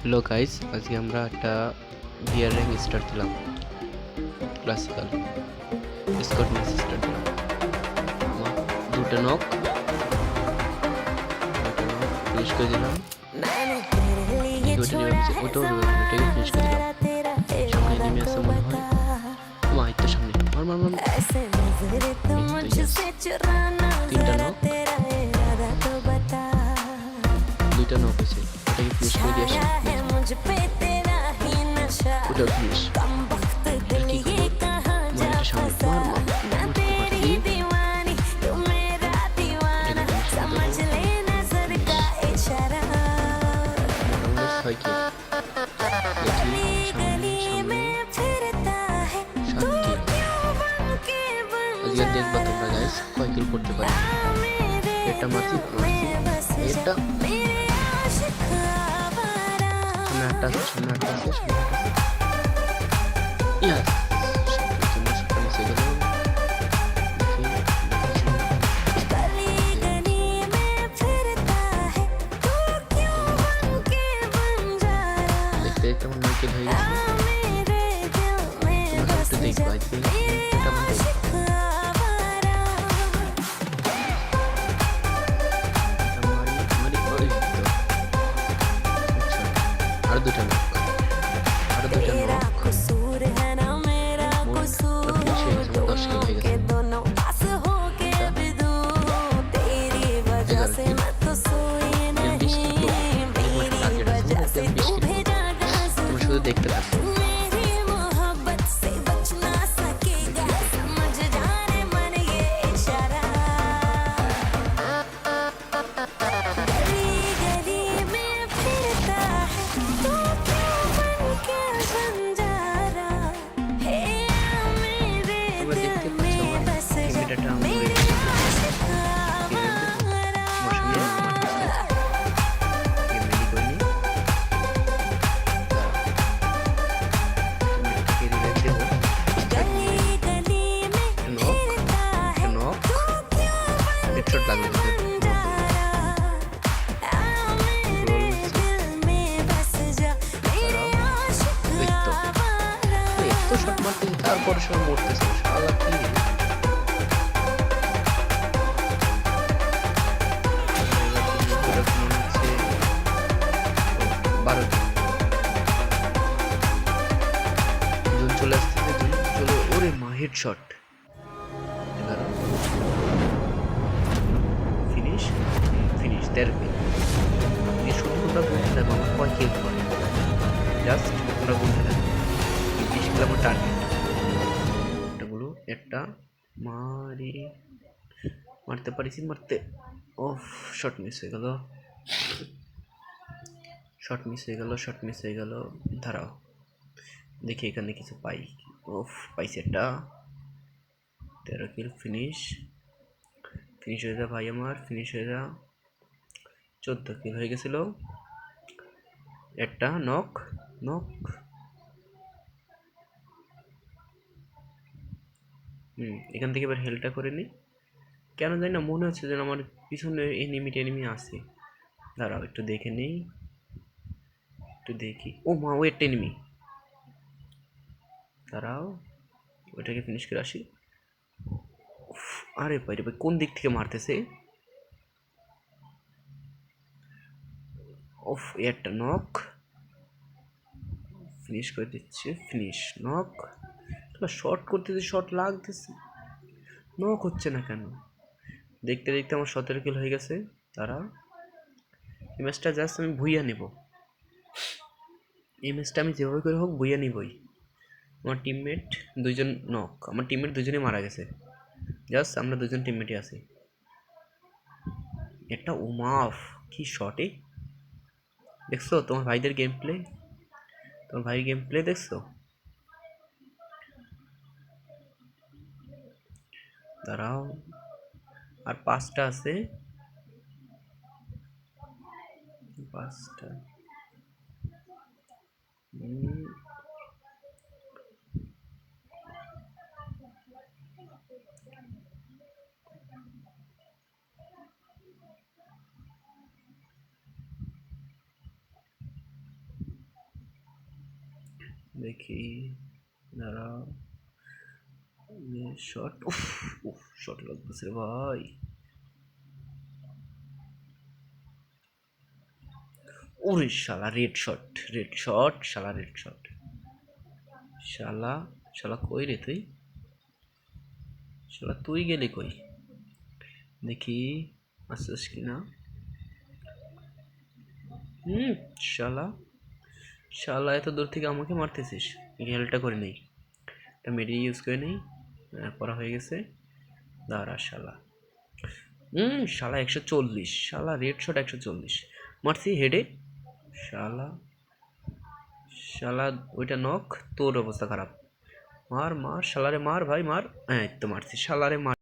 Hello guys, আজকে আমরা একটা বিয়ার র্যাঙ্ক স্টার্ট দিলাম। ক্লাসিক্যাল স্কট ম্যাচ স্টার্ট দিলাম। আমার দুটো নক ফিনিশ করে দিলাম। দুটো নিয়ে আছে, ওটাও ওটাকে ফিনিশ করে দিলাম। সামনে নেমে আছে মনে হয়। আমার এই তো সামনে, মার মার মার। এই তো ইয়েস, তিনটা নক, দুইটা নক হয়েছে। ওটাকে ফিনিশ করে দিয়ে আসি। ওটাও ফিনিশ। এটার কি খবর? আমার এটা সামনে, মার মার মারতে পারছি। এটাকে ফিনিশ করে দেবো। মোটামুটি 6 কিল। দেখি সামনে সামনে 7 কিল। আজকে দেখবা তোমরা গাইস কয় কিল করতে পারি। এটা মারছি মারছি, এটা সামনে একটা আছে, সামনে একটা আছে, সামনে একটা আছে। ইয়াস, জন্য শটটা মিস হয়ে গেল। দেখি দেখতে দেখতে আমার 9 কিল হয়ে গেছে। তোমরা সব একটু দেখবা, আজকে এটা আমার দেখবা। আর দুটা নক, আর দুটা নক। মোট ফিনিশ হয়ে গেছে, আমার 10 কিল হয়ে গেছে। 11 কিল, 20 কিল করবো। এরকম একটা টার্গেট আছে আমার, 20 কিল করবো। তোমরা শুধু দেখতে থাকো। তোমরা দেখতে পাচ্ছ আমার ক্যামেরাটা মরে গেছে। তোমার সামনে মারতেছে, রেডি করে নি। এটাকে রিভাইভ দেবো। নক হেডশট লাগবে কিন্তু শট মারতেছি, তারপরে সব মরতেছে। শালা কি রে? জুন চলে আসতেছে, জুন চলে। ওরে মা, হেডশট। 11 ফিনিশ, ফিনিশ 13 কিল। এই শুধু তোমরা বলতে থাকো আমার কয় কিল করে, জাস্ট তোমরা বলতে থাকো। 20 কিল আমার টার্গেট। এটা বলো, একটা মারতে পারিছি, মারতে। ওফ, শট মিস হয়ে গেল, শট মিস হয়ে গেল, শট মিস হয়ে গেল। দাঁড়াও দেখি এখানে কিছু পাই। ওফ, পাইছি একটা। 13 কিল, ফিনিশ, ফিনিশ হয়ে যা ভাই, আমার ফিনিশ হয়ে যা। 14 কিল হয়ে গেছিল। একটা নক, নক। এখান থেকে এবার হেলটা করে নিই। কেন জানি না মনে হচ্ছে যেন আমার পিছনে এনিমি আছে। দাঁড়াও একটু দেখে নেই, একটু দেখি। ও মা, ও একটা এনিমি। দাঁড়াও, ওইটাকে ফিনিশ করে আসি। আরে ভাই রে ভাই, কোন দিক থেকে মারতেছে? ওফ, একটা নক, ফিনিশ করে দিচ্ছে। Finish, knock. শর্ট করতেছে, শর্ট লাগতেছে, নক হচ্ছে না কেন? দেখতে দেখতে আমার 17 কিল হয়ে গেছে। তারা এই ম্যাচটা জাস্ট আমি ভুইয়া নেব। এই ম্যাচটা আমি যেভাবে করে হোক ভুইয়া নিবই। আমার টিমমেট দুইজন নক, আমার টিমমেট দুজনে মারা গেছে। জাস্ট আমরা দুজন টিমমেটই আছি। একটা ওমাফ, কি শটে! দেখছো তোমার ভাইদের গেম প্লে? তোমার ভাইয়ের গেম প্লে দেখছো? দাঁড়াও, আর 5টা আছে, 5টা। দেখি, দাঁড়া। শট, উফ উফ, শট লাগতেছে রে ভাই। ওরে শালা রেড শট, রেড শট, শালা রেড শট। শালা, শালা কই রে তুই? শালা তুই গেলি কই? দেখি আসছিস কিনা। শালা, শালা এত দূর থেকে আমাকে মারতেছিস। হেলটা করে নেই, এটা মেডি ইউজ করে নেই। করা হয়ে গেছে। দাঁড়া শালা। শালা 140, শালা রেড শট 140 মারছি হেডে। শালা, শালা ওইটা নক, তোর অবস্থা খারাপ। মার মার শালারে মার ভাই মার। হ্যাঁ তো মারছি শালারে মার।